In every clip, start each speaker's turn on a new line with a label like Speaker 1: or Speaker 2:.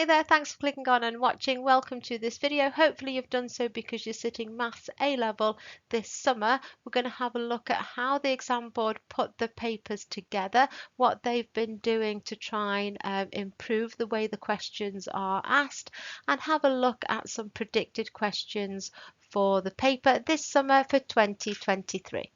Speaker 1: Hi there, thanks for clicking on and watching. Welcome to this video. Hopefully you've done so because you're sitting Maths A-level this summer. We're going to have a look at how the exam board put the papers together, what they've been doing to try and improve the way the questions are asked, and have a look at some predicted questions for the paper this summer for 2023.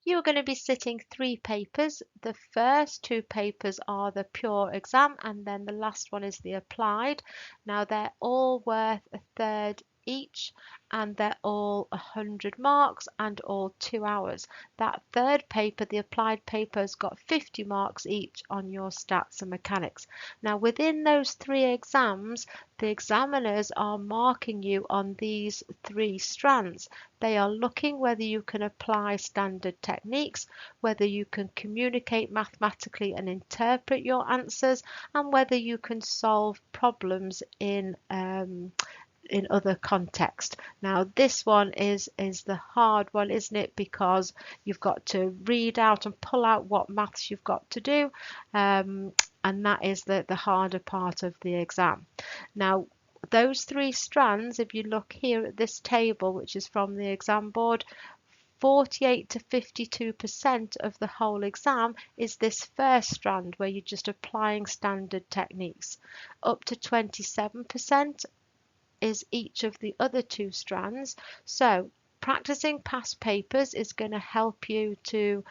Speaker 1: You're going to be sitting 3 papers. The first 2 papers are the pure exam, and then the last one is the applied. Now they're all worth a third each, and they're all 100 marks and all 2 hours. That third paper, the applied paper, has got 50 marks each on your stats and mechanics. Now within those 3 exams, the examiners are marking you on these 3 strands. They are looking whether you can apply standard techniques, whether you can communicate mathematically and interpret your answers, and whether you can solve problems in other context. Now this one is the hard one, isn't it? Because you've got to read out and pull out what maths you've got to do, and that is the harder part of the exam. Now those 3 strands, if you look here at this table, which is from the exam board, 48 to 52% of the whole exam is this first strand where you're just applying standard techniques. Up to 27% is each of the other 2 strands. So practicing past papers is going to help you to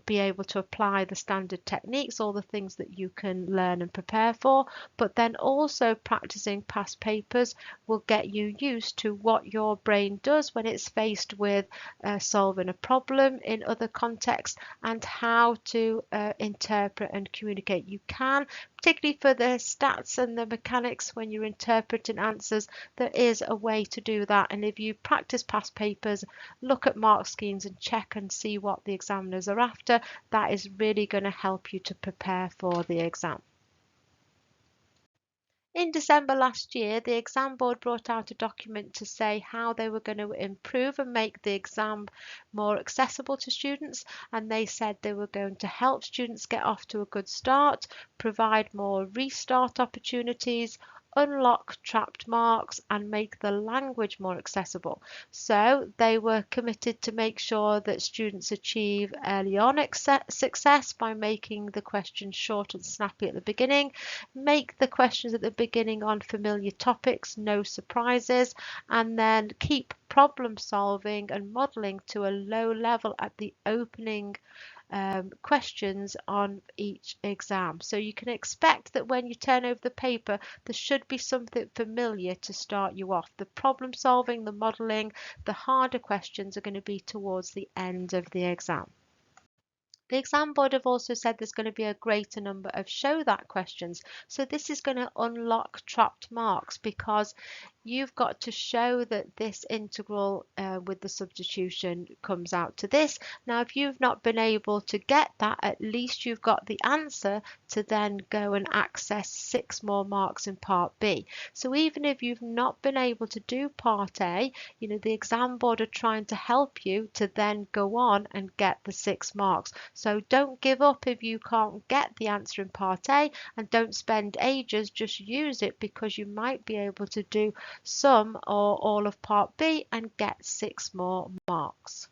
Speaker 1: be able to apply the standard techniques, all the things that you can learn and prepare for. But then also practicing past papers will get you used to what your brain does when it's faced with solving a problem in other contexts, and how to interpret and communicate. You can, particularly for the stats and the mechanics, when you're interpreting answers, there is a way to do that. And if you practice past papers, look at mark schemes and check and see what the examiners are after, that is really going to help you to prepare for the exam. In December last year, the exam board brought out a document to say how they were going to improve and make the exam more accessible to students, and they said they were going to help students get off to a good start, provide more restart opportunities, unlock trapped marks, and make the language more accessible. So they were committed to make sure that students achieve early on success by making the questions short and snappy at the beginning, make the questions at the beginning on familiar topics, no surprises, and then keep problem solving and modelling to a low level at the opening questions on each exam. So you can expect that when you turn over the paper, there should be something familiar to start you off. The problem solving, the modelling, the harder questions are going to be towards the end of the exam. The exam board have also said there's going to be a greater number of show that questions. So this is going to unlock trapped marks, because you've got to show that this integral with the substitution comes out to this. Now, if you've not been able to get that, at least you've got the answer to then go and access 6 more marks in part B. So even if you've not been able to do part A, the exam board are trying to help you to then go on and get the 6 marks. So don't give up if you can't get the answer in part A, and don't spend ages, just use it, because you might be able to do some or all of part B and get 6 more marks.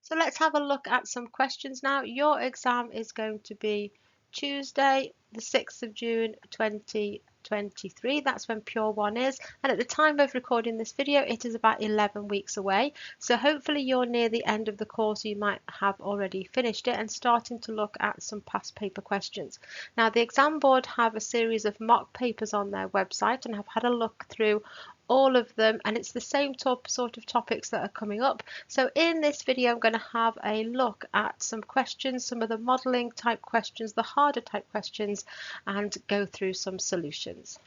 Speaker 1: So let's have a look at some questions now. Your exam is going to be Tuesday, the 6th of June 2023. That's when Pure 1 is, and at the time of recording this video it is about 11 weeks away. So hopefully you're near the end of the course, you might have already finished it and starting to look at some past paper questions. Now the exam board have a series of mock papers on their website, and have had a look through all of them, and it's the same sort of topics that are coming up. So in this video I'm going to have a look at some questions, some of the modelling type questions, the harder type questions, and go through some solutions.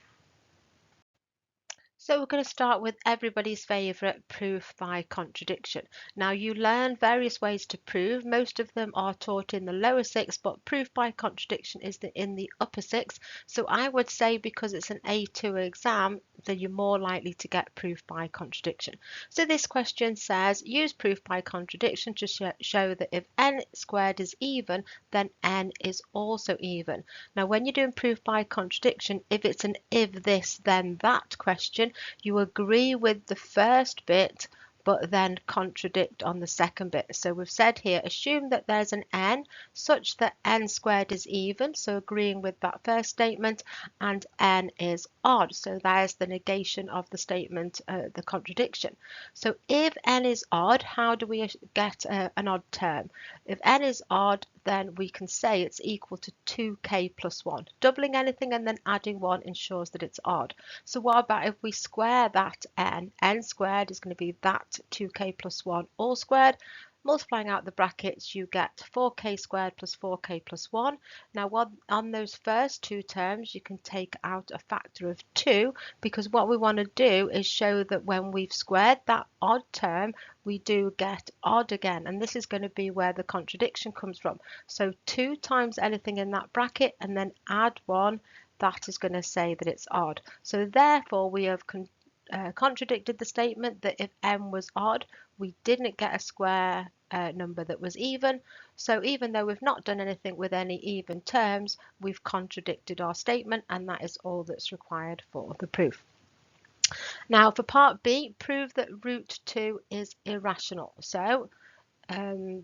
Speaker 1: So we're going to start with everybody's favourite, proof by contradiction. Now you learn various ways to prove. Most of them are taught in the lower 6, but proof by contradiction is in the upper 6. So I would say, because it's an A2 exam, then you're more likely to get proof by contradiction. So this question says, use proof by contradiction to show that if n squared is even, then n is also even. Now, when you're doing proof by contradiction, if it's an if this then that question, you agree with the first bit but then contradict on the second bit. So we've said here, assume that there's an n such that n squared is even, so agreeing with that first statement, and n is odd. So there's the negation of the statement, the contradiction. So if n is odd, how do we get an odd term? If n is odd, then we can say it's equal to 2k plus 1. Doubling anything and then adding 1 ensures that it's odd. So what about if we square that n? N squared is going to be that 2k plus 1 all squared. Multiplying out the brackets, you get 4k squared plus 4k plus 1. Now, on those first two terms, you can take out a factor of 2, because what we want to do is show that when we've squared that odd term, we do get odd again. And this is going to be where the contradiction comes from. So 2 times anything in that bracket and then add 1, that is going to say that it's odd. So therefore, we have contradicted the statement that if n was odd, we didn't get a square number that was even. So even though we've not done anything with any even terms, we've contradicted our statement, and that is all that's required for the proof. Now for part B, prove that root 2 is irrational. So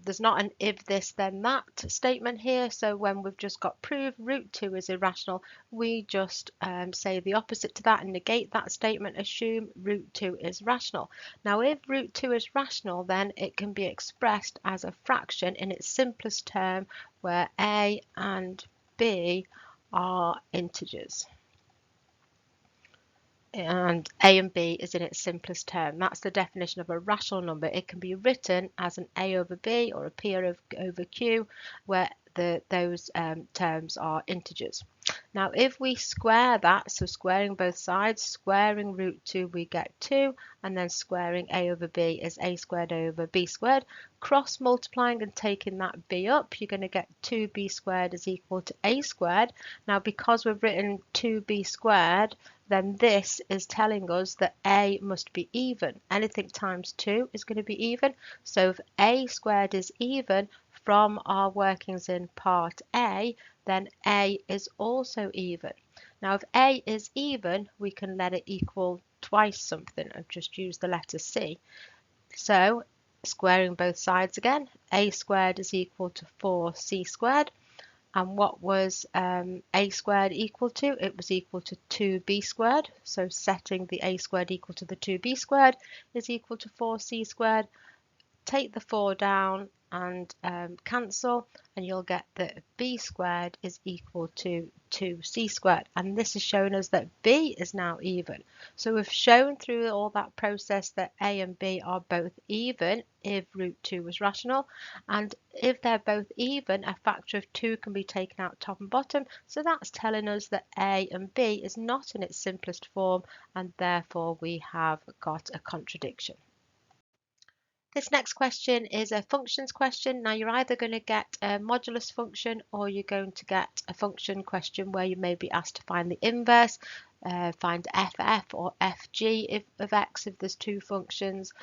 Speaker 1: there's not an if this then that statement here, so when we've just got prove root 2 is irrational, we just say the opposite to that and negate that statement, assume root 2 is rational. Now if root 2 is rational, then it can be expressed as a fraction in its simplest term where a and b are integers. And a and b is in its simplest term. That's the definition of a rational number. It can be written as an a over b or a p over q, where those terms are integers. Now if we square that, so squaring both sides, squaring root 2, we get 2, and then squaring a over b is a squared over b squared. Cross multiplying and taking that b up, you're going to get 2b squared is equal to a squared. Now because we've written 2b squared, then this is telling us that a must be even. Anything times 2 is going to be even. So if a squared is even from our workings in part A, then a is also even. Now if a is even, we can let it equal twice something and just use the letter c. So squaring both sides again, a squared is equal to 4c squared. And what was a squared equal to? It was equal to 2b squared. So setting the a squared equal to the 2b squared is equal to 4c squared. Take the 4 down and cancel, and you'll get that b squared is equal to 2c squared. And this has shown us that b is now even. So we've shown through all that process that a and b are both even if root 2 was rational. And if they're both even, a factor of 2 can be taken out top and bottom. So that's telling us that a and b is not in its simplest form, and therefore we have got a contradiction. This next question is a functions question. Now you're either going to get a modulus function or you're going to get a function question where you may be asked to find the inverse, find ff or fg of x if there's two functions,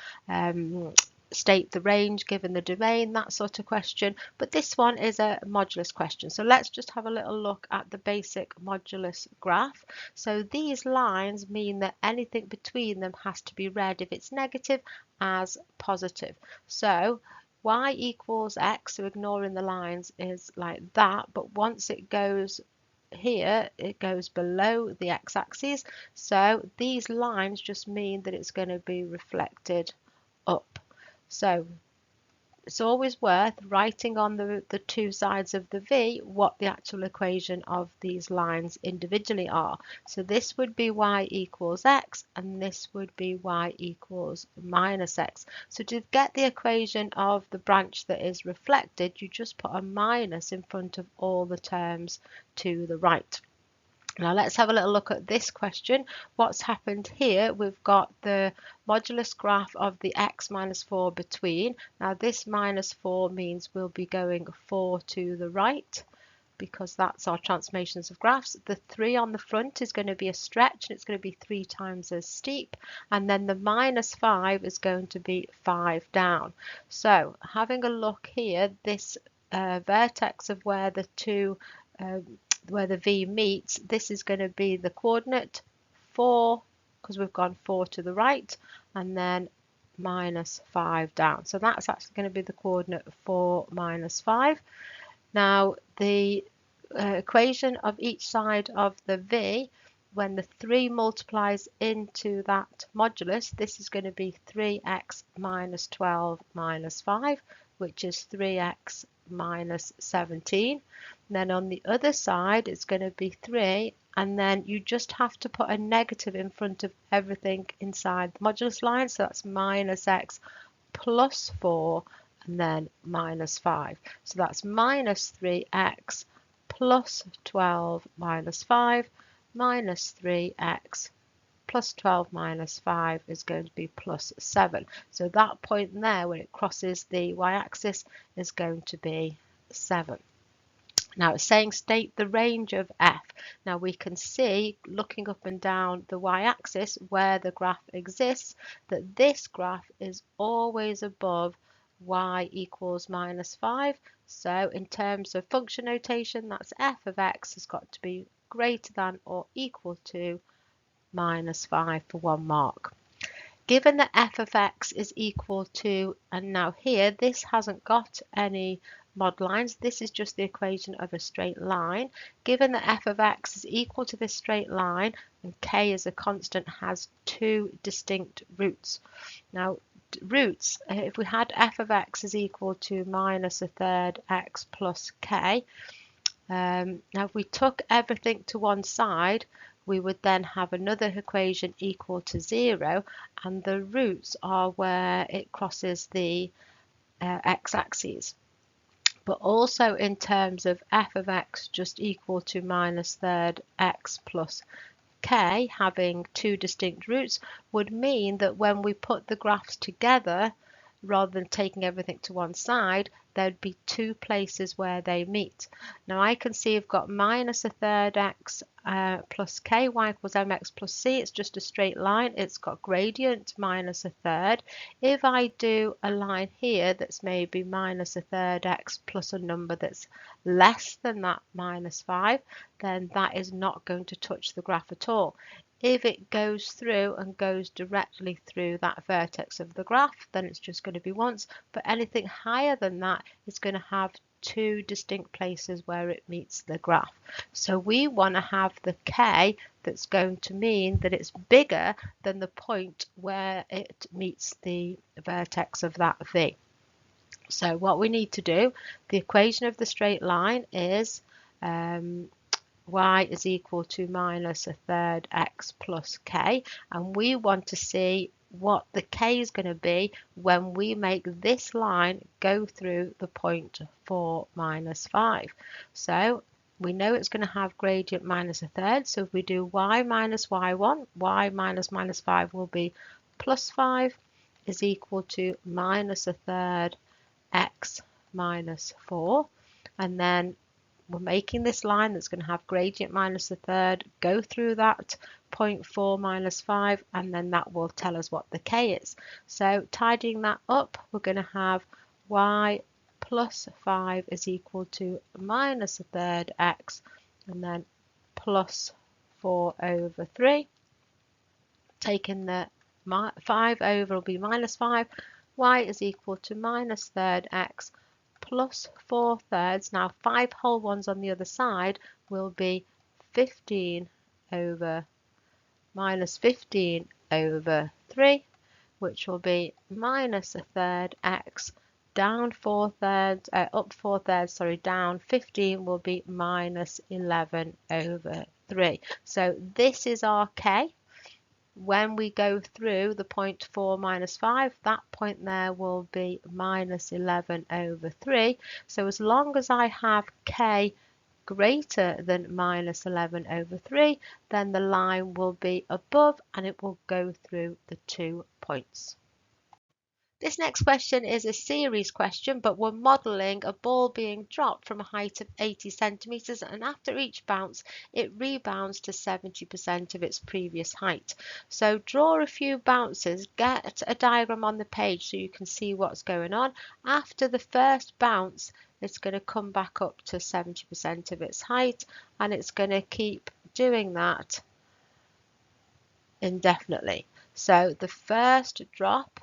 Speaker 1: state the range given the domain, that sort of question. But this one is a modulus question. So let's just have a little look at the basic modulus graph. So these lines mean that anything between them has to be read, if it's negative, as positive. So y equals x, so ignoring the lines, is like that, but once it goes here, it goes below the x-axis. So these lines just mean that it's going to be reflected up. So it's always worth writing on the two sides of the V what the actual equation of these lines individually are. So this would be y equals x, and this would be y equals minus x. So to get the equation of the branch that is reflected, you just put a minus in front of all the terms to the right. Now let's have a little look at this question. What's happened here? We've got the modulus graph of the x minus 4 between. Now this minus 4 means we'll be going 4 to the right. because that's our transformations of graphs. The 3 on the front is going to be a stretch, and it's going to be 3 times as steep. And then the -5 is going to be 5 down. So having a look here, this vertex of where the where the V meets, this is going to be the coordinate 4, because we've gone 4 to the right, and then -5 down. So that's actually going to be the coordinate 4 -5. Now the equation of each side of the V, when the 3 multiplies into that modulus, this is going to be 3x minus 12 minus 5, which is 3x minus 17. And then on the other side, it's going to be 3, and then you just have to put a negative in front of everything inside the modulus line. So that's minus x plus 4, and then minus 5. So that's minus 3x plus 12 minus 5 minus 3x plus 12 minus 5 is going to be plus 7. So that point there, when it crosses the y-axis, is going to be 7. Now it's saying state the range of f. Now we can see, looking up and down the y-axis where the graph exists, that this graph is always above y equals -5. So in terms of function notation, that's f of x has got to be greater than or equal to -5 for 1 mark. Given that f of x is equal to, and now here this hasn't got any mod lines, this is just the equation of a straight line. Given that f of x is equal to this straight line, and k as a constant has 2 distinct roots. Now roots, if we had f of x is equal to -1/3 x plus k, now if we took everything to one side, we would then have another equation equal to 0, and the roots are where it crosses the x-axis. But also in terms of f of x just equal to -1/3 x plus k, having 2 distinct roots, would mean that when we put the graphs together, rather than taking everything to one side, there'd be 2 places where they meet. Now I can see I've got -1/3 x plus k, y equals mx plus c. It's just a straight line. It's got gradient -1/3. If I do a line here that's maybe -1/3 x plus a number that's less than that -5, then that is not going to touch the graph at all. If it goes through and goes directly through that vertex of the graph, then it's just going to be once. But anything higher than that is going to have 2 distinct places where it meets the graph. So we want to have the k that's going to mean that it's bigger than the point where it meets the vertex of that V. So what we need to do, the equation of the straight line is y is equal to -1/3 x plus k, and we want to see what the k is going to be when we make this line go through the point 4 -5. So we know it's going to have gradient -1/3, so if we do y minus y1, y minus -5 will be +5 is equal to -1/3 x minus 4, and then we're making this line that's going to have gradient -1/3 go through that 0.4 -5, and then that will tell us what the k is. So tidying that up, we're going to have y plus 5 is equal to -1/3 x, and then plus 4/3. Taking the 5 over will be -5. Y is equal to -3 x plus 4/3. Now 5 whole ones on the other side will be 15 over -15/3, which will be -1/3 x down 4/3, up 4/3, sorry, down 15 will be -11/3. So this is our k. When we go through the point 4 -5, that point there will be -11/3. So as long as I have k greater than -11/3, then the line will be above and it will go through the 2 points. This next question is a series question, but we're modelling a ball being dropped from a height of 80 centimetres, and after each bounce it rebounds to 70% of its previous height. So draw a few bounces, get a diagram on the page so you can see what's going on. After the first bounce, it's going to come back up to 70% of its height, and it's going to keep doing that indefinitely. So the first drop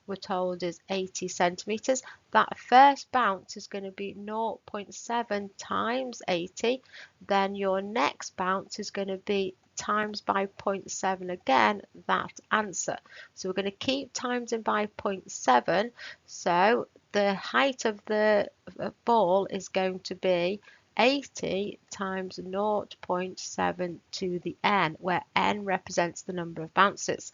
Speaker 1: we're told is 80 centimeters. That first bounce is going to be 0.7 times 80. Then your next bounce is going to be times by 0.7 again, that answer. So we're going to keep timesing by 0.7. So the height of the ball is going to be 80 times 0.7 to the n, where n represents the number of bounces.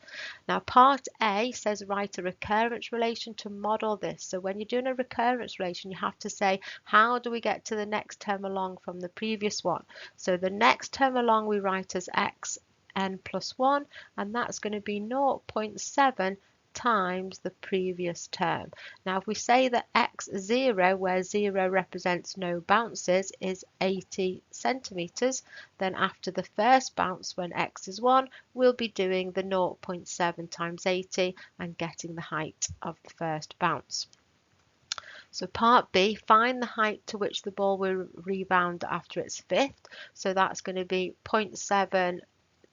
Speaker 1: Now part A says write a recurrence relation to model this. So when you're doing a recurrence relation, you have to say, how do we get to the next term along from the previous one? So the next term along we write as x n plus 1, and that's going to be 0.7 times the previous term. Now if we say that x0, where 0 represents no bounces, is 80 centimeters, then after the first bounce, when x is 1, we'll be doing the 0.7 times 80 and getting the height of the first bounce. So part B, find the height to which the ball will rebound after its fifth. So that's going to be 0.7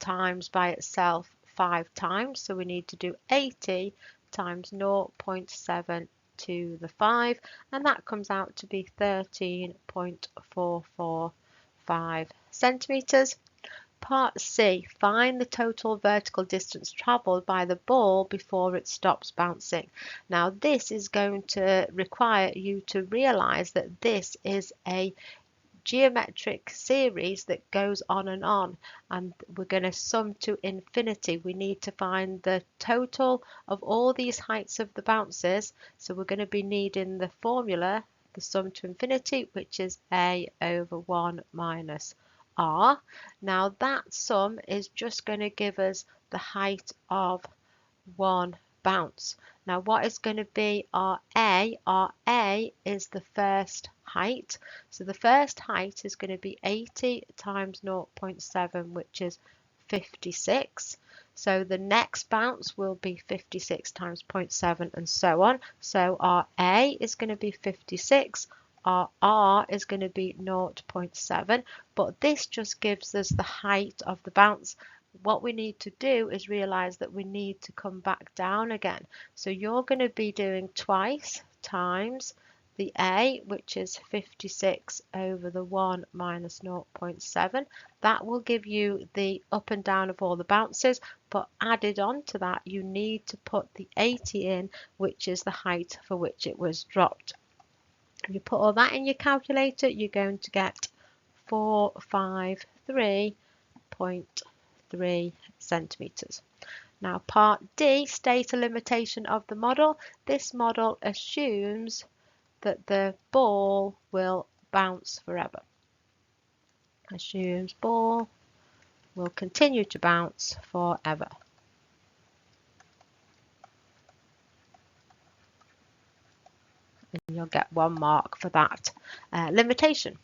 Speaker 1: times by itself 5 times, so we need to do 80 times 0.7 to the 5, and that comes out to be 13.445 centimeters. Part C, find the total vertical distance travelled by the ball before it stops bouncing. Now this is going to require you to realise that this is a geometric series that goes on, and we're going to sum to infinity. We need to find the total of all these heights of the bounces, so we're going to be needing the formula, the sum to infinity, which is a over 1 minus r. Now that sum is just going to give us the height of one bounce. Now what is going to be our A? Our A is the first height. So the first height is going to be 80 times 0.7, which is 56. So the next bounce will be 56 times 0.7 and so on. So our A is going to be 56. Our R is going to be 0.7, but this just gives us the height of the bounce. What we need to do is realize that we need to come back down again. So you're going to be doing twice times the A, which is 56 over the 1 minus 0.7. That will give you the up and down of all the bounces, but added on to that, you need to put the 80 in, which is the height for which it was dropped. If you put all that in your calculator, you're going to get 453.3 centimeters. Now part D, state a limitation of the model. This model assumes that the ball will bounce forever. Assumes ball will continue to bounce forever. And you'll get 1 mark for that limitation.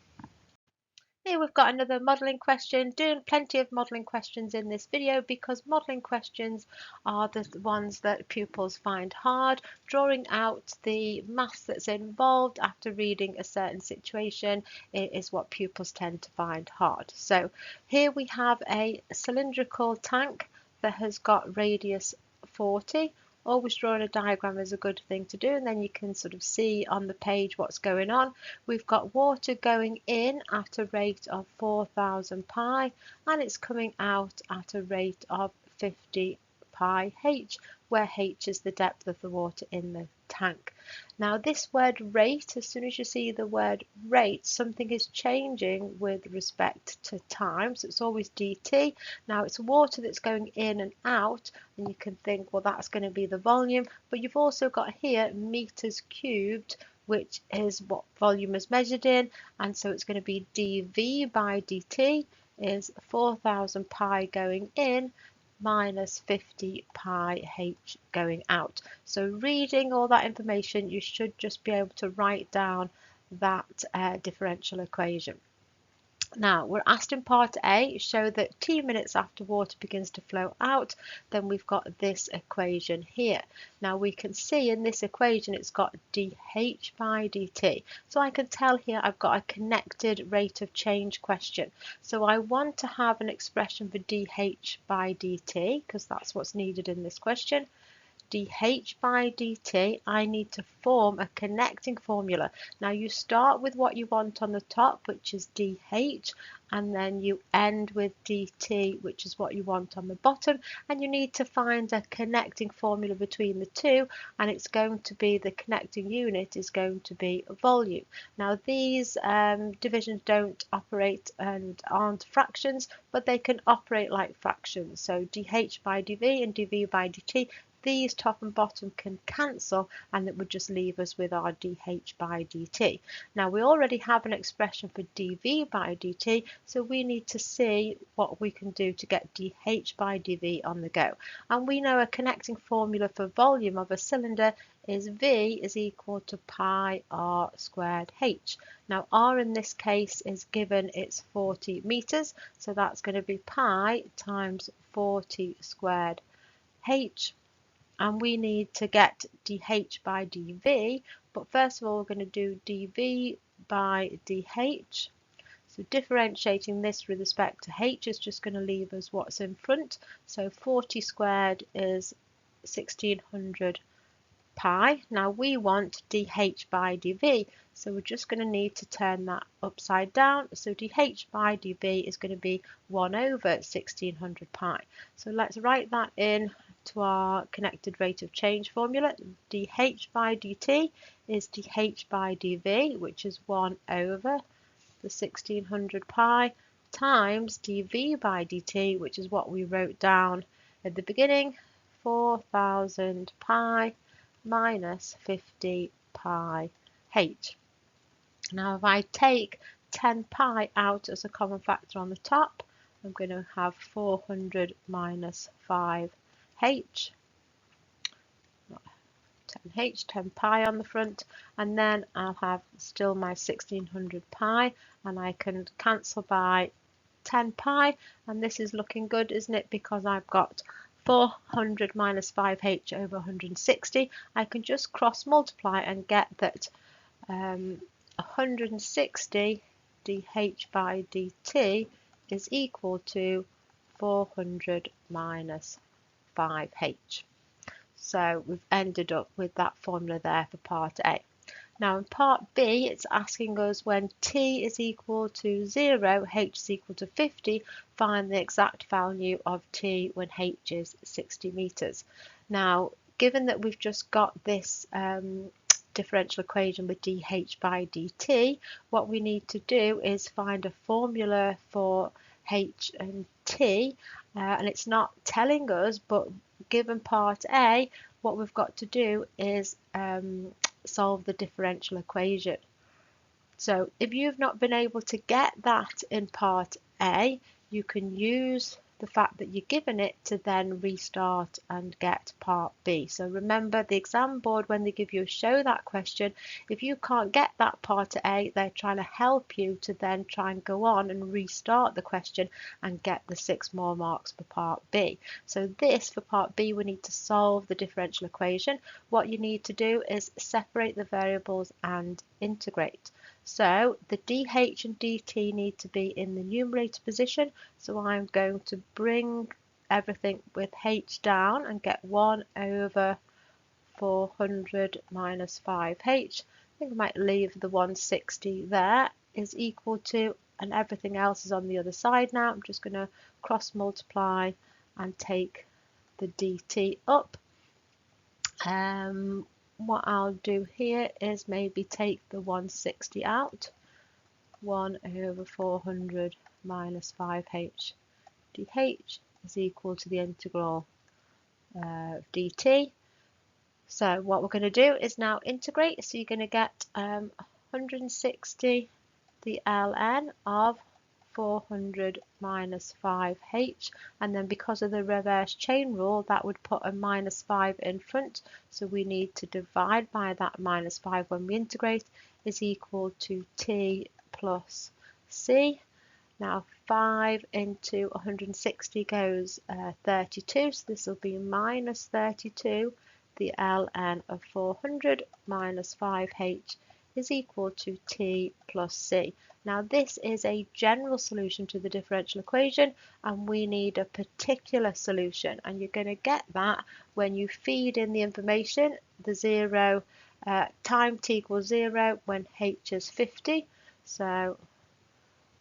Speaker 1: Here we've got another modelling question. Doing plenty of modelling questions in this video because modelling questions are the ones that pupils find hard. Drawing out the maths that's involved after reading a certain situation is what pupils tend to find hard. So here we have a cylindrical tank that has got radius 40. Always drawing a diagram is a good thing to do, and then you can sort of see on the page what's going on. We've got water going in at a rate of 4,000 pi, and it's coming out at a rate of 50 pi h, where h is the depth of the water in the tank. Now this word rate, as soon as you see the word rate, something is changing with respect to time, so it's always dt. Now it's water that's going in and out, and you can think, well, that's going to be the volume, but you've also got here meters cubed, which is what volume is measured in, and so it's going to be dv by dt is 4,000 pi going in minus 50 pi h going out. So reading all that information, you should just be able to write down that differential equation. Now we're asked in part A, show that t minutes after water begins to flow out, then we've got this equation here. Now we can see in this equation it's got dH by dt. So I can tell here I've got a connected rate of change question. So I want to have an expression for dH by dt because that's what's needed in this question. dH by dt, I need to form a connecting formula. Now you start with what you want on the top, which is dH, and then you end with dt, which is what you want on the bottom, and you need to find a connecting formula between the two, and it's going to be the connecting unit is going to be volume. Now these divisions don't operate and aren't fractions, but they can operate like fractions. So dH by dV and dV by dt, these top and bottom can cancel, and it would just leave us with our dH by dt. Now we already have an expression for dV by dt, so we need to see what we can do to get dH by dV on the go. And we know a connecting formula for volume of a cylinder is V is equal to pi r squared h. Now r in this case is given, it's 40 meters, so that's going to be pi times 40 squared h. And we need to get dH by dV, but first of all we're going to do dV by dH. So differentiating this with respect to h is just going to leave us what's in front. So 40 squared is 1600 pi. Now we want dH by dV, so we're just going to need to turn that upside down. So dH by dV is going to be 1 over 1600 pi. So let's write that in to our connected rate of change formula. dH by dt is dH by dV, which is 1 over the 1600 pi, times dV by dt, which is what we wrote down at the beginning, 4000 pi minus 50 pi h. Now if I take 10 pi out as a common factor on the top, I'm going to have 400 minus 5h, 10h, 10 pi on the front, and then I'll have still my 1600 pi, and I can cancel by 10 pi, and this is looking good, isn't it, because I've got 400 minus 5h over 160. I can just cross multiply and get that 160 dH by dt is equal to 400 minus 5h. So we've ended up with that formula there for part A. Now in part B, it's asking us when t is equal to 0, h is equal to 50, find the exact value of t when h is 60 meters. Now, given that we've just got this differential equation with dH by dt, what we need to do is find a formula for h and t, and it's not telling us, but given part A, what we've got to do is solve the differential equation. So if you've not been able to get that in part A, you can use the fact that you're given it to then restart and get part B. So remember, the exam board, when they give you a show that question, if you can't get that part A, they're trying to help you to then try and go on and restart the question and get the 6 more marks for part B. So this, for part B, we need to solve the differential equation. What you need to do is separate the variables and integrate. So the dH and dt need to be in the numerator position. So I'm going to bring everything with h down and get 1 over 400 minus 5h. I think I might leave the 160 there, is equal to, and everything else is on the other side now. I'm just going to cross multiply and take the dt up. What I'll do here is maybe take the 160 out. 1 over 400 minus 5h dH is equal to the integral of dt. So what we're going to do is now integrate. So you're going to get 160 the ln of 400 minus 5h, and then because of the reverse chain rule that would put a minus 5 in front, so we need to divide by that minus 5 when we integrate, is equal to t plus c. Now 5 into 160 goes 32, so this will be minus 32. The ln of 400 minus 5h is equal to t plus c. Now this is a general solution to the differential equation, and we need a particular solution, and you're going to get that when you feed in the information, the 0 time t equals 0 when h is 50. So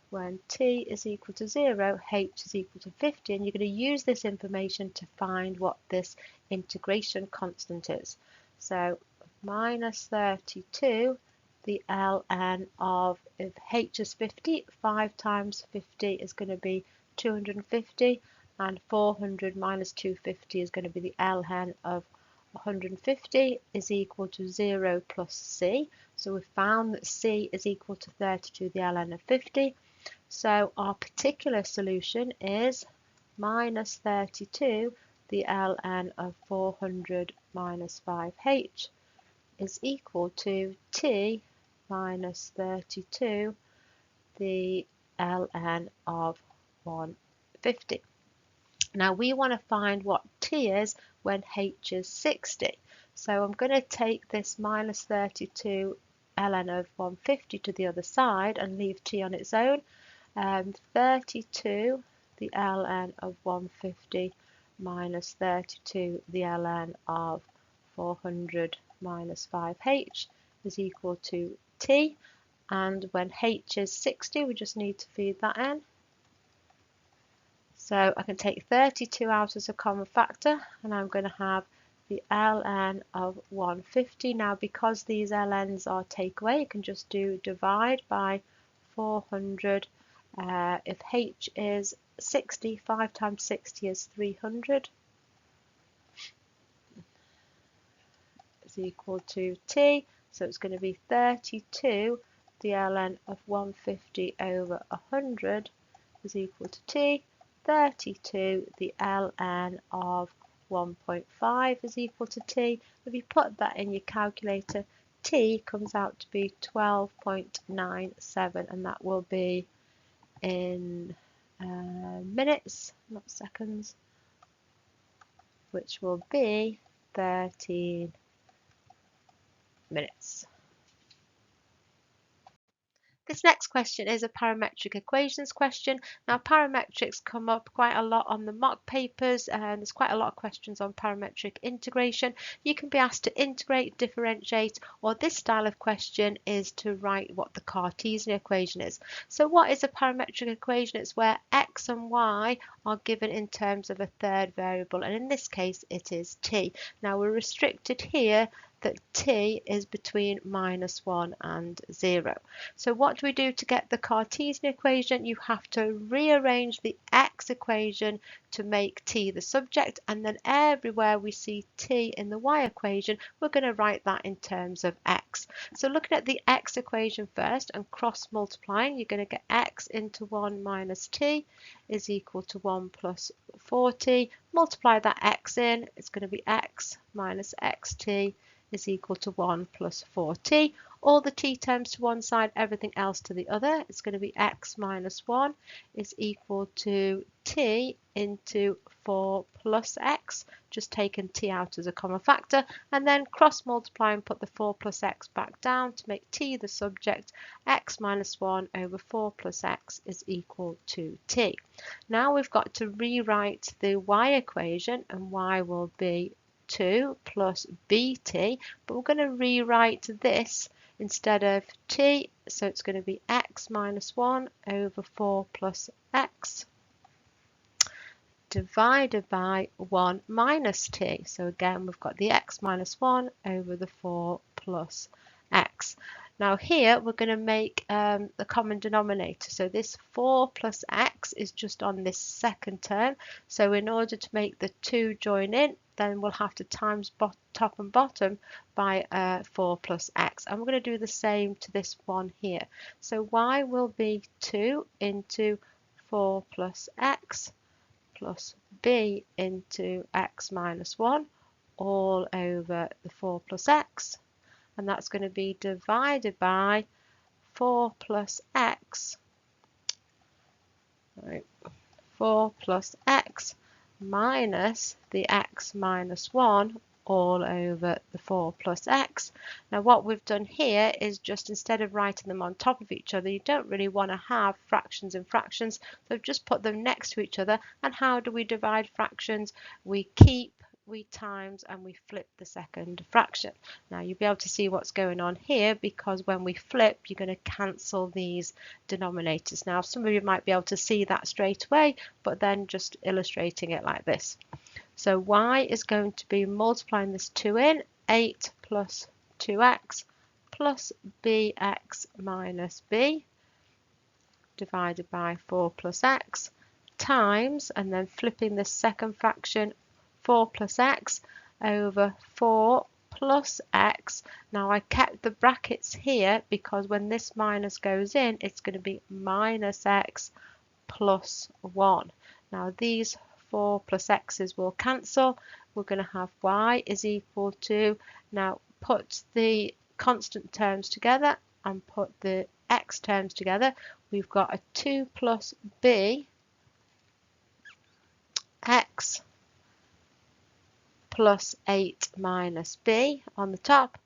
Speaker 1: when t is equal to 0, h is equal to 50, and you're going to use this information to find what this integration constant is. So minus 32, the ln of, if h is 50, 5 times 50 is going to be 250, and 400 minus 250 is going to be the ln of 150 is equal to 0 plus c. So we found that c is equal to 32, the ln of 50. So our particular solution is minus 32, the ln of 400 minus 5h is equal to t minus 32, the ln of 150. Now we want to find what t is when h is 60. So I'm going to take this minus 32 ln of 150 to the other side and leave t on its own. 32, the ln of 150 minus 32, the ln of 400 minus 5h is equal to t. And when h is 60, we just need to feed that in. So I can take 32 out as a common factor, and I'm going to have the ln of 150. Now because these ln's are takeaway, you can just do divide by 400. If h is 60, 5 times 60 is 300, is equal to t. So it's going to be 32, the ln of 150 over 100 is equal to t. 32, the ln of 1.5 is equal to t. If you put that in your calculator, t comes out to be 12.97, and that will be in minutes, not seconds, which will be 13 minutes. This next question is a parametric equations question. Now parametrics come up quite a lot on the mock papers, and there's quite a lot of questions on parametric integration. You can be asked to integrate, differentiate, or this style of question is to write what the Cartesian equation is. So what is a parametric equation? It's where x and y are given in terms of a third variable, and in this case it is t. Now we're restricted here that t is between -1 and 0. So what do we do to get the Cartesian equation? You have to rearrange the x equation to make t the subject, and then everywhere we see t in the y equation, we're going to write that in terms of x. So looking at the x equation first and cross multiplying, you're going to get x into 1 minus t is equal to 1 plus 40. Multiply that x in, it's going to be x minus xt is equal to 1 plus 4t. All the t terms to one side, everything else to the other. It's going to be x minus 1 is equal to t into 4 plus x, just taking t out as a common factor, and then cross multiply and put the 4 plus x back down to make t the subject. X minus 1 over 4 plus x is equal to t. Now we've got to rewrite the y equation, and y will be 2 plus bt, but we're going to rewrite this instead of t, so it's going to be x minus 1 over 4 plus x divided by 1 minus t. So again, we've got the x minus 1 over the 4 plus x. Now here we're going to make the common denominator. So this 4 plus x is just on this second term. So in order to make the 2 join in, then we'll have to times top and bottom by 4 plus x. And we're going to do the same to this one here. So y will be 2 into 4 plus x plus b into x minus 1 all over the 4 plus x. And that's going to be divided by 4 plus x, right, 4 plus x minus the x minus 1 all over the 4 plus x. Now what we've done here is just instead of writing them on top of each other, you don't really want to have fractions and fractions, so just put them next to each other. And how do we divide fractions? We keep, we times, and we flip the second fraction. Now you'll be able to see what's going on here, because when we flip, you're going to cancel these denominators. Now some of you might be able to see that straight away, but then just illustrating it like this. So y is going to be multiplying this 2 in, 8 plus 2x plus bx minus b divided by 4 plus x times, and then flipping the second fraction, 4 plus x over 4 plus x. Now I kept the brackets here because when this minus goes in, it's going to be minus x plus 1. Now these 4 plus x's will cancel. We're going to have y is equal to, now put the constant terms together and put the x terms together. We've got a 2 plus b x plus 8 minus b on the top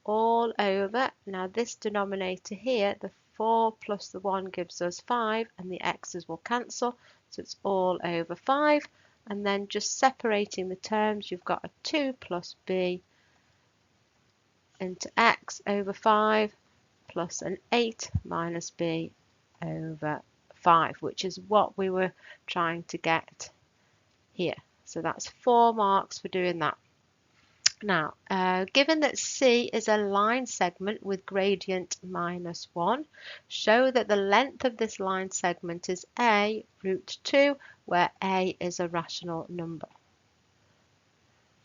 Speaker 1: all over, now this denominator here, the 4 plus the 1 gives us 5, and the x's will cancel, so it's all over 5. And then just separating the terms, you've got a 2 plus b into x over 5 plus an 8 minus b over 5, which is what we were trying to get here. So that's 4 marks for doing that. Now, given that C is a line segment with gradient minus 1, show that the length of this line segment is a root 2, where a is a rational number.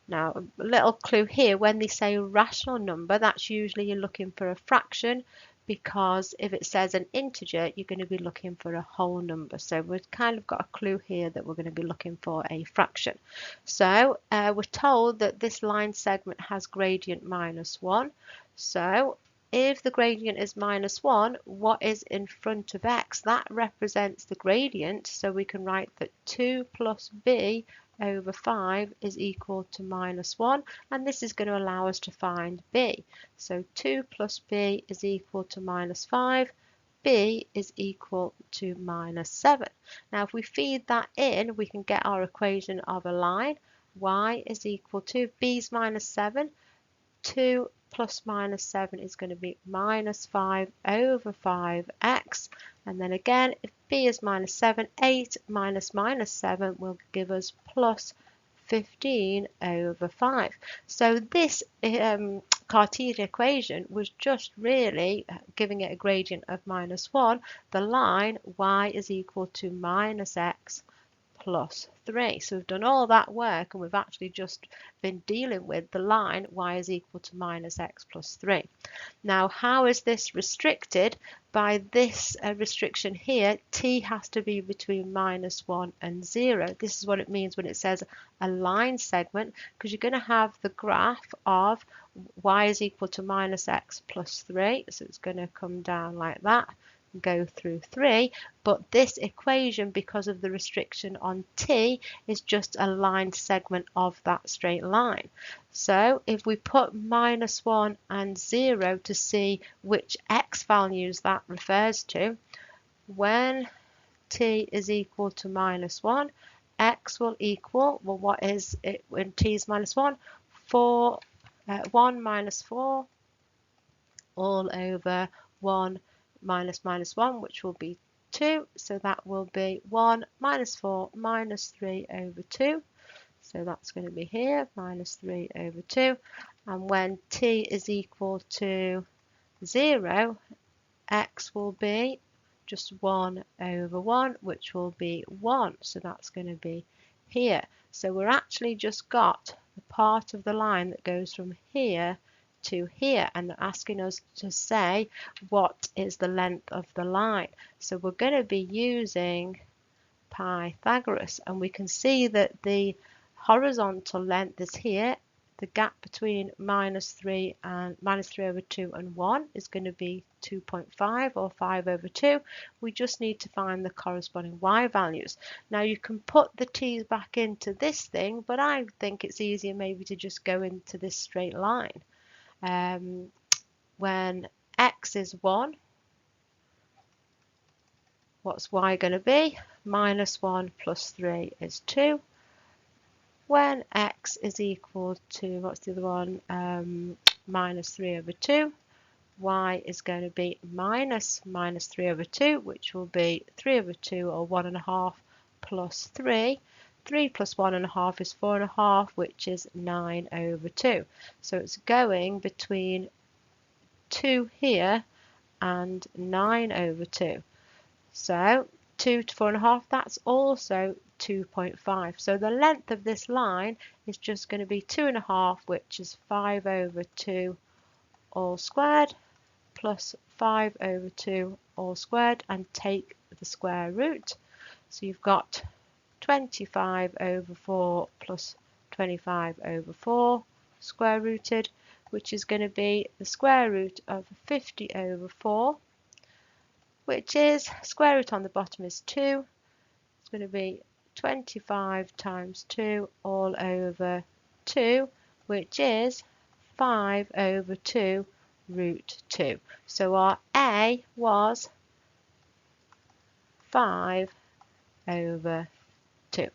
Speaker 1: Now, a little clue here, when they say rational number, that's usually you're looking for a fraction, because if it says an integer, you're going to be looking for a whole number. So we've kind of got a clue here that we're going to be looking for a fraction. So we're told that this line segment has gradient minus 1. So if the gradient is minus 1, what is in front of x? That represents the gradient. So we can write that 2 plus b over 5 is equal to minus 1, and this is going to allow us to find b. So 2 plus b is equal to minus 5, b is equal to minus 7. Now if we feed that in, we can get our equation of a line. Y is equal to, b is minus 7, 2 plus minus 7 is going to be minus 5 over 5x. And then again, if b is minus 7, 8 minus minus 7 will give us plus 15 over 5. So this Cartesian equation was just really giving it a gradient of minus 1. The line y is equal to minus x plus 3. So we've done all that work, and we've actually just been dealing with the line y is equal to minus x plus 3. Now, how is this restricted? By this restriction here, t has to be between minus 1 and 0. This is what it means when it says a line segment, because you're going to have the graph of y is equal to minus x plus 3. So it's going to come down like that, go through 3, but this equation, because of the restriction on t, is just a line segment of that straight line. So if we put minus 1 and 0 to see which x values that refers to, when t is equal to minus 1, x will equal, well, what is it when t is minus 1? 1 minus 4 all over 1 minus minus 1, which will be 2. So that will be 1 minus 4 minus 3 over 2. So that's going to be here, minus 3 over 2. And when t is equal to 0, x will be just 1 over 1, which will be 1. So that's going to be here. So we're actually just got the part of the line that goes from here to here, and they're asking us to say what is the length of the line. So we're going to be using Pythagoras, and we can see that the horizontal length is here. The gap between -3 and -3 over 2 and 1 is going to be 2.5 or 5 over 2. We just need to find the corresponding y values. Now you can put the t's back into this thing, but I think it's easier maybe to just go into this straight line. When x is 1, what's y going to be? -1 plus 3 is 2. When x is equal to, what's the other one, -3 over 2, y is going to be -3 over 2, which will be 3 over 2 or 1.5 plus 3. 3 plus 1.5 is 4.5, which is 9 over 2. So it's going between 2 here and 9 over 2. So 2 to 4.5, that's also 2.5. So the length of this line is just going to be 2.5, which is 5 over 2 all squared, plus 5 over 2 all squared, and take the square root. So you've got 25 over 4 plus 25 over 4 square rooted, which is going to be the square root of 50 over 4, which is square root on the bottom is 2. It's going to be 25 times 2 all over 2, which is 5 over 2 root 2. So our A was 5 over 2.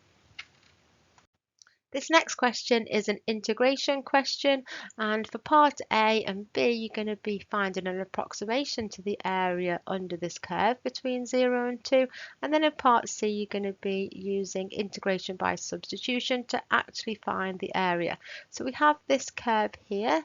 Speaker 1: This next question is an integration question, and for part A and B you're going to be finding an approximation to the area under this curve between 0 and 2, and then in part C you're going to be using integration by substitution to actually find the area. So we have this curve here,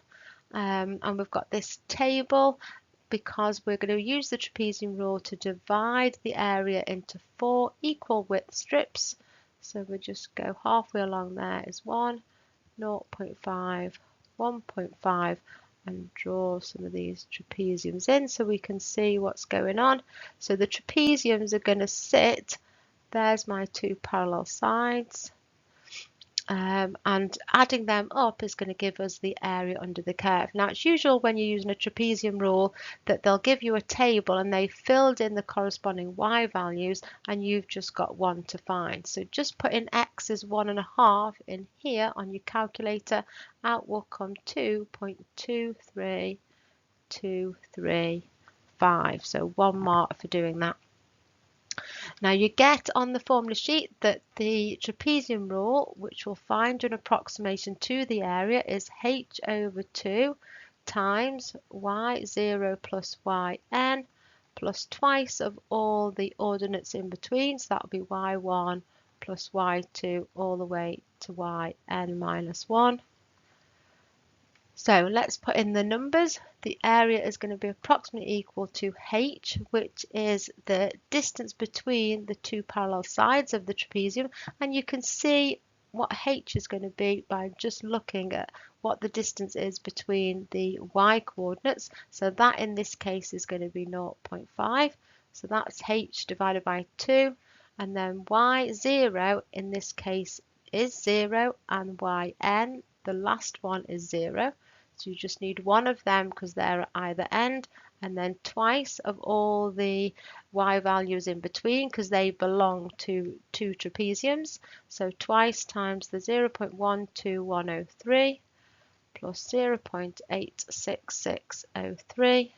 Speaker 1: and we've got this table because we're going to use the trapezium rule to divide the area into 4 equal width strips. So we'll just go halfway along there is 1, 0.5, 1.5, and draw some of these trapeziums in so we can see what's going on. So the trapeziums are going to sit, there's my 2 parallel sides, and adding them up is going to give us the area under the curve. Now it's usual when you're using a trapezium rule that they'll give you a table and they filled in the corresponding y values and you've just got one to find. So just put in x is 1.5 in here on your calculator, out will come 2.23235. So 1 mark for doing that. Now you get on the formula sheet that the trapezium rule, which will find an approximation to the area, is h over 2 times y0 plus yn plus twice of all the ordinates in between. So that will be y1 plus y2 all the way to yn minus 1. So let's put in the numbers. The area is going to be approximately equal to h, which is the distance between the 2 parallel sides of the trapezium. And you can see what h is going to be by just looking at what the distance is between the y coordinates. So that in this case is going to be 0.5. So that's h divided by 2. And then y0 in this case is 0, and yn, the last one, is 0. So you just need one of them because they're at either end, and then twice of all the y values in between because they belong to 2 trapeziums. So twice times the 0.12103 plus 0.86603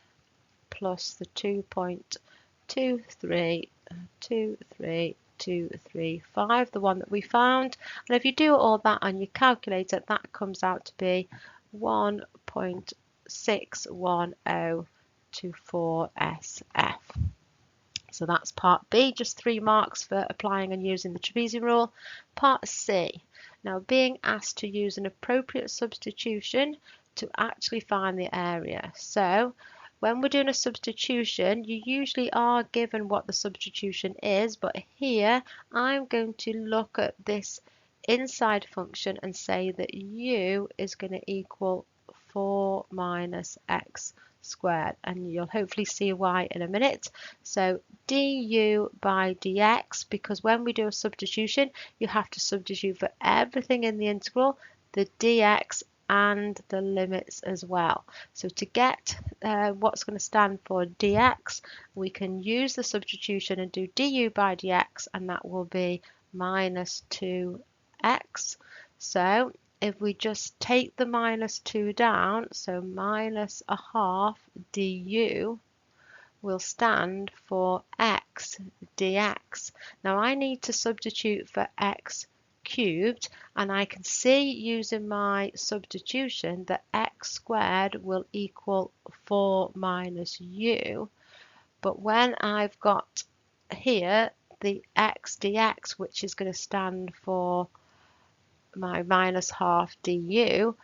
Speaker 1: plus the 2.2323235, the one that we found. And if you do all that on your calculator, that comes out to be 1.61024 SF. So that's part B, just 3 marks for applying and using the trapezium rule. Part C, now being asked to use an appropriate substitution to actually find the area. So When we're doing a substitution, you usually are given what the substitution is, but here I'm going to look at this inside function and say that u is going to equal 4 minus x squared, and you'll hopefully see why in a minute. So du by dx, because when we do a substitution, you have to substitute for everything in the integral, the dx and the limits as well. So to get what's going to stand for dx, we can use the substitution and do du by dx, and that will be minus 2x. So if we just take the minus 2 down, so minus a half du will stand for x dx. Now I need to substitute for x cubed, and I can see using my substitution that x squared will equal 4 minus u. But when I've got here the x dx, which is going to stand for my minus half du,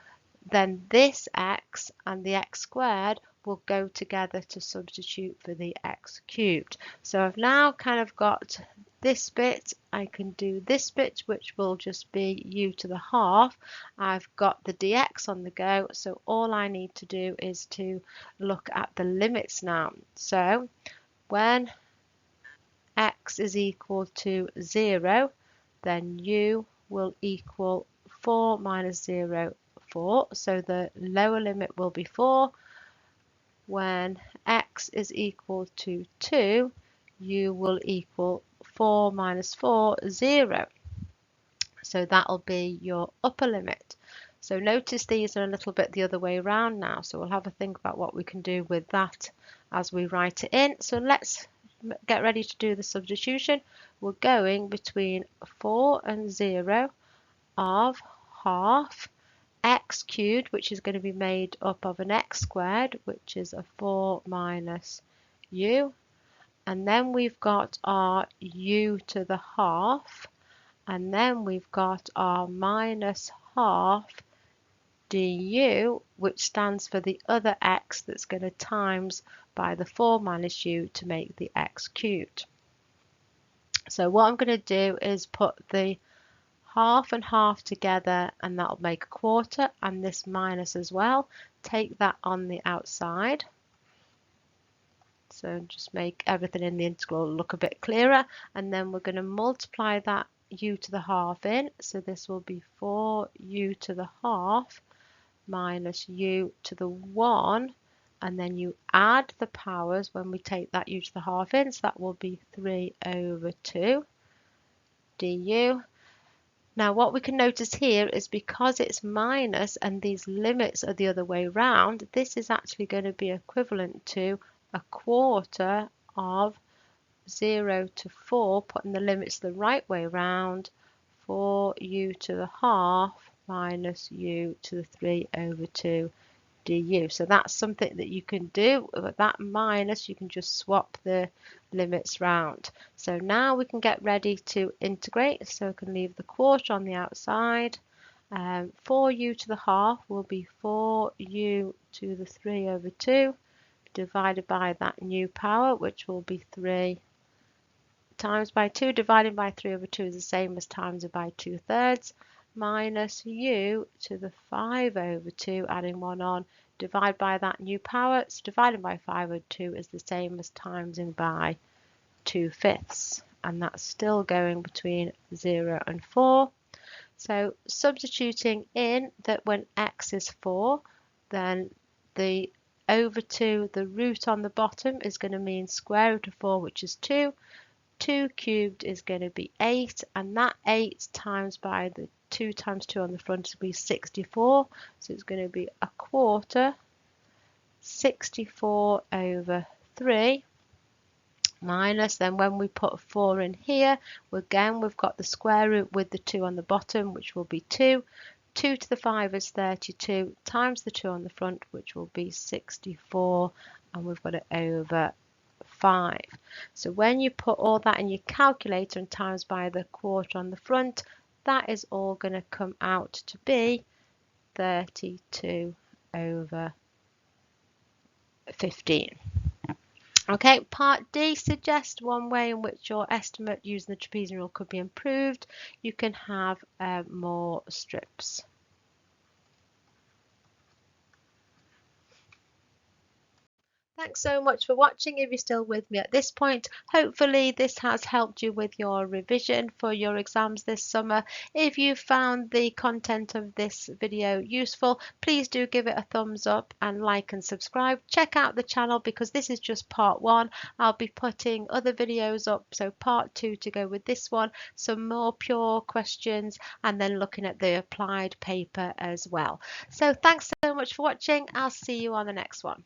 Speaker 1: then this x and the x squared will go together to substitute for the x cubed. So I've now kind of got this bit. I can do this bit, which will just be u to the half. I've got the dx on the go, so all I need to do is to look at the limits now. So when x is equal to 0, then u will equal 4 minus 0, 4. So the lower limit will be 4. When x is equal to 2, u will equal 4 minus 4, 0. So that'll be your upper limit. So notice these are a little bit the other way around now. So we'll have a think about what we can do with that as we write it in. So let's get ready to do the substitution. We're going between 4 and 0 of half x cubed, which is going to be made up of an x squared, which is a 4 minus u. And then we've got our u to the half. And then we've got our minus half du, which stands for the other x that's going to times by the 4 minus u to make the x cubed. So what I'm going to do is put the half and half together, and that'll make a quarter, and this minus as well. Take that on the outside. So just make everything in the integral look a bit clearer, and then we're going to multiply that u to the half in. So this will be 4u to the half minus u to the 1, and then you add the powers when we take that u to the half in, so that will be 3 over 2 du. Now what we can notice here is because it's minus and these limits are the other way round, this is actually going to be equivalent to a quarter of 0 to 4, putting the limits the right way round, 4u to the half minus u to the 3 over 2 du. So that's something that you can do. With that minus, you can just swap the limits round. So now we can get ready to integrate. So we can leave the quarter on the outside. 4u to the half will be 4u to the 3 over 2 divided by that new power, which will be 3 times by 2. Dividing by 3 over 2 is the same as times by 2/3. Minus u to the 5 over 2, adding 1 on, divide by that new power. So dividing by 5 over 2 is the same as timesing by 2/5. And that's still going between 0 and 4. So substituting in that when x is 4, then the over 2, the root on the bottom is going to mean square root of 4, which is 2. 2 cubed is going to be 8, and that 8 times by the 2 times 2 on the front will be 64. So it's going to be a quarter, 64 over 3, minus, then when we put 4 in here, again we've got the square root with the 2 on the bottom, which will be 2. 2 to the 5 is 32, times the 2 on the front, which will be 64, and we've got it over 5. So when you put all that in your calculator and times by the quarter on the front, that is all going to come out to be 32 over 15. Okay, part D suggests one way in which your estimate using the trapezium rule could be improved. You can have more strips. Thanks so much for watching. If you're still with me at this point, hopefully this has helped you with your revision for your exams this summer. If you found the content of this video useful, please do give it a thumbs up and like and subscribe. Check out the channel because this is just part 1. I'll be putting other videos up, so part 2 to go with this one, some more pure questions, and then looking at the applied paper as well. So thanks so much for watching. I'll see you on the next one.